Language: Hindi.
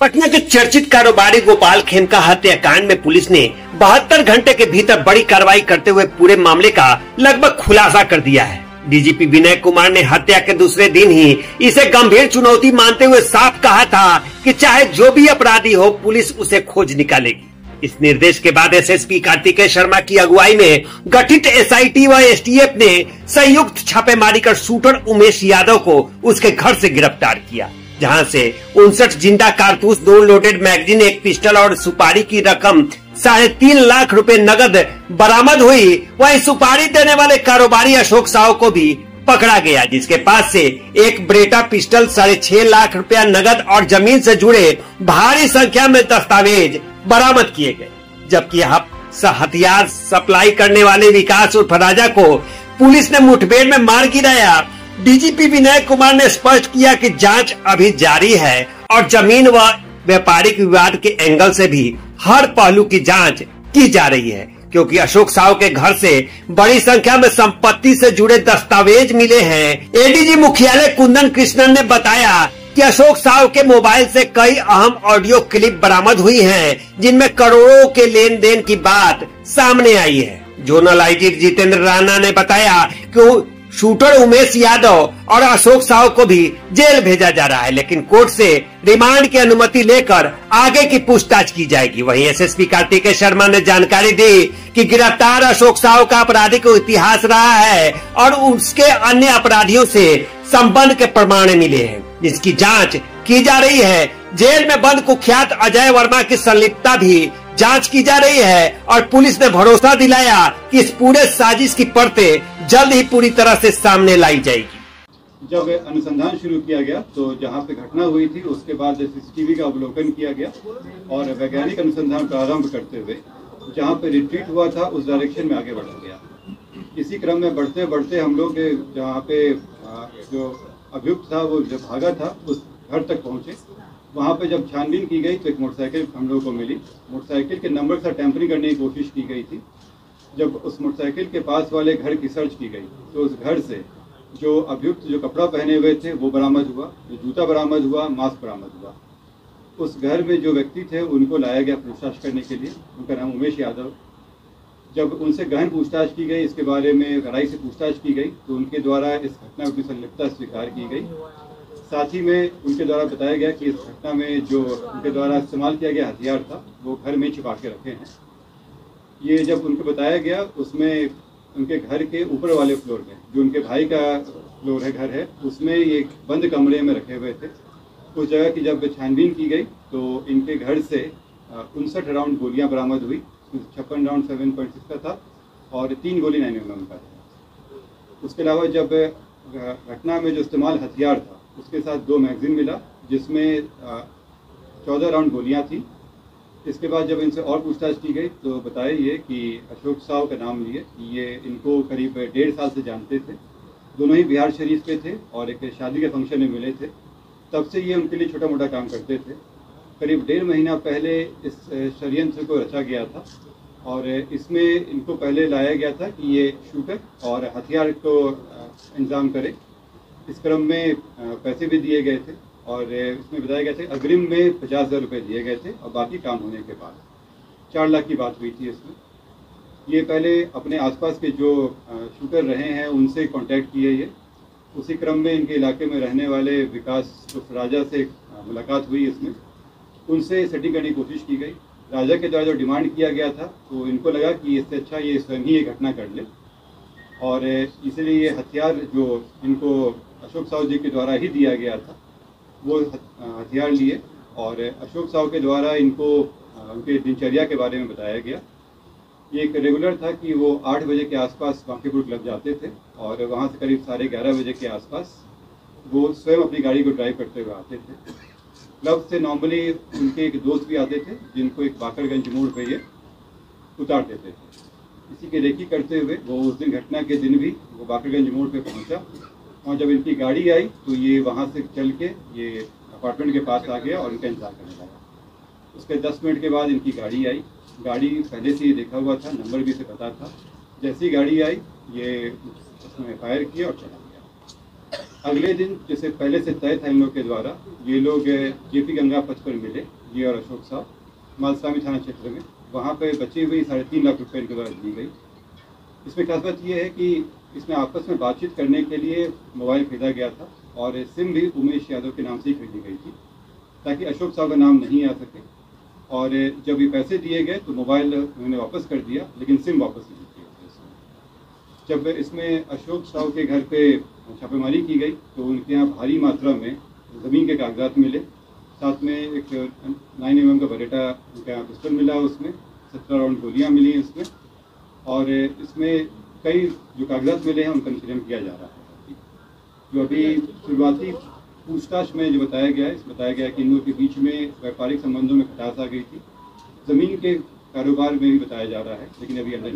पटना के चर्चित कारोबारी गोपाल खेमका हत्याकांड में पुलिस ने 72 घंटे के भीतर बड़ी कार्रवाई करते हुए पूरे मामले का लगभग खुलासा कर दिया है। डीजीपी विनय कुमार ने हत्या के दूसरे दिन ही इसे गंभीर चुनौती मानते हुए साफ कहा था कि चाहे जो भी अपराधी हो, पुलिस उसे खोज निकालेगी। इस निर्देश के बाद एसएसपी कार्तिकेय शर्मा की अगुवाई में गठित एसआईटी व एसटीएफ ने संयुक्त छापेमारी कर शूटर उमेश यादव को उसके घर से गिरफ्तार किया, जहां से 59 जिंदा कारतूस, 2 लोडेड मैगजीन, 1 पिस्टल और सुपारी की रकम 3.5 लाख रुपए नगद बरामद हुई। वहीं सुपारी देने वाले कारोबारी अशोक साहू को भी पकड़ा गया, जिसके पास से एक ब्रेटा पिस्टल, 6.5 लाख रुपया नगद और जमीन से जुड़े भारी संख्या में दस्तावेज बरामद किए गए। जबकि हथियार सप्लाई करने वाले विकास उर्फ राजा को पुलिस ने मुठभेड़ में मार गिराया। डीजीपी विनय कुमार ने स्पष्ट किया कि जांच अभी जारी है और जमीन व व्यापारिक विवाद के एंगल से भी हर पहलू की जांच की जा रही है, क्योंकि अशोक साहू के घर से बड़ी संख्या में संपत्ति से जुड़े दस्तावेज मिले हैं। एडीजी मुख्यालय कुंदन कृष्णन ने बताया कि अशोक साहू के मोबाइल से कई अहम ऑडियो क्लिप बरामद हुई हैं, जिनमें करोड़ों के लेन देन की बात सामने आई है। जोनल आईजी जितेंद्र राणा ने बताया कि शूटर उमेश यादव और अशोक साहू को भी जेल भेजा जा रहा है, लेकिन कोर्ट से रिमांड की अनुमति लेकर आगे की पूछताछ की जाएगी। वहीं एसएसपी कार्तिकेय शर्मा ने जानकारी दी कि गिरफ्तार अशोक साहू का आपराधिक इतिहास रहा है और उसके अन्य अपराधियों से संबंध के प्रमाण मिले हैं, जिसकी जांच की जा रही है। जेल में बंद कुख्यात अजय वर्मा की संलिप्तता भी जांच की जा रही है और पुलिस ने भरोसा दिलाया कि इस पूरे साजिश की परतें जल्द ही पूरी तरह से सामने लाई जाएगी। जब अनुसंधान शुरू किया गया तो जहां पे घटना हुई थी उसके बाद सीसीटीवी का अवलोकन किया गया और वैज्ञानिक अनुसंधान प्रारंभ करते हुए जहां पे रिट्रीट हुआ था उस डायरेक्शन में आगे बढ़ा गया। इसी क्रम में बढ़ते बढ़ते हम लोग जहाँ पे जो अभियुक्त था वो जब भागा था उस घर तक पहुंचे। वहाँ पे जब छानबीन की गई तो एक मोटरसाइकिल हम लोगों को मिली। मोटरसाइकिल के नंबर से टैंपरिंग करने की कोशिश की गई थी। जब उस मोटरसाइकिल के पास वाले घर की सर्च की गई तो उस घर से जो अभियुक्त जो कपड़ा पहने हुए थे वो बरामद हुआ, जो जूता बरामद हुआ, मास्क बरामद हुआ। उस घर में जो व्यक्ति थे उनको लाया गया पूछताछ करने के लिए। उनका नाम उमेश यादव। जब उनसे गहन पूछताछ की गई, इसके बारे में गहराई से पूछताछ की गई तो उनके द्वारा इस घटना की संलिप्तता स्वीकार की गई। साथ ही में उनके द्वारा बताया गया कि इस घटना में जो उनके द्वारा इस्तेमाल किया गया हथियार था वो घर में छिपा के रखे हैं। ये जब उनको बताया गया उसमें उनके घर के ऊपर वाले फ्लोर में, जो उनके भाई का फ्लोर है, घर है, उसमें एक बंद कमरे में रखे हुए थे। उस जगह की जब छानबीन की गई तो इनके घर से 59 राउंड गोलियां बरामद हुई। 56 राउंड 7.6 का था और 3 गोली 9mm का था। उसके अलावा जब घटना में जो इस्तेमाल हथियार था उसके साथ 2 मैगजीन मिला, जिसमें 14 राउंड गोलियां थी। इसके बाद जब इनसे और पूछताछ की गई तो बताया ये कि अशोक साहू का नाम लिए, ये इनको करीब 1.5 साल से जानते थे। दोनों ही बिहार शरीफ के थे और एक शादी के फंक्शन में मिले थे। तब से ये उनके लिए छोटा मोटा काम करते थे। करीब 1.5 महीना पहले इस षड्यंत्र को रचा गया था और इसमें इनको पहले लाया गया था कि ये शूटर और हथियार को इंतजाम करे। इस क्रम में पैसे भी दिए गए थे और इसमें बताया गया था अग्रिम में 50,000 रुपये दिए गए थे और बाकी काम होने के बाद 4 लाख की बात हुई थी। इसमें ये पहले अपने आसपास के जो शूटर रहे हैं उनसे कांटेक्ट किए। ये उसी क्रम में इनके इलाके में रहने वाले विकास राजा से मुलाकात हुई। इसमें उनसे सेटिंग करने की कोशिश की गई। राजा के द्वारा जो डिमांड किया गया था तो इनको लगा कि इससे अच्छा ये स्वयं ही ये घटना कर ले और इसलिए ये हथियार जो इनको अशोक साहू जी के द्वारा ही दिया गया था वो हथियार लिए और अशोक साहू के द्वारा इनको उनके दिनचर्या के बारे में बताया गया। ये एक रेगुलर था कि वो 8 बजे के आसपास बांकीपुर क्लब जाते थे और वहाँ से करीब 11:30 बजे के आसपास वो स्वयं अपनी गाड़ी को ड्राइव करते हुए आते थे। क्लब से नॉर्मली उनके एक दोस्त भी आते थे जिनको एक बाकरगंज मोड़ पे ये उतार देते थे। इसी की रेकी करते हुए वो उस दिन घटना के दिन भी वो बाकरगंज मोड़ पे पहुंचा और जब इनकी गाड़ी आई तो ये वहां से चल के ये अपार्टमेंट के पास आ गया और इनका इंतजार करने लगा। उसके 10 मिनट के बाद इनकी गाड़ी आई। गाड़ी पहले से ही देखा हुआ था, नंबर भी इसे पता था। जैसी गाड़ी आई ये उसने फायर किया और चला गया। अगले दिन जैसे पहले से तय था इन लोग के द्वारा, ये लोग जेपी गंगा पथ पर मिले, ये और अशोक साहब, मालसामी थाना क्षेत्र में। वहाँ पे बची हुई 3.5 लाख रुपए इनके द्वारा दी गई। इसमें खास बात यह है कि इसमें आपस में बातचीत करने के लिए मोबाइल खरीदा गया था और सिम भी उमेश यादव के नाम से ही खरीदी गई थी ताकि अशोक साहब का नाम नहीं आ सके। और जब ये पैसे दिए गए तो मोबाइल उन्होंने वापस कर दिया, लेकिन सिम वापस नहीं किया। जब इसमें अशोक साहब के घर पे छापेमारी की गई तो उनके यहाँ भारी मात्रा में ज़मीन के कागजात मिले, साथ में एक 9mm का बरेटा उनके यहाँ पिस्टल मिला, उसमें 17 राउंड गोलियाँ मिली इसमें। और इसमें कई जो कागजात मिले हैं उनका अनुसरण किया जा रहा है। जो अभी शुरुआती पूछताछ में जो बताया गया है कि इन लोगों के बीच में व्यापारिक संबंधों में खटास आ गई थी, ज़मीन के कारोबार में भी बताया जा रहा है, लेकिन अभी अंदर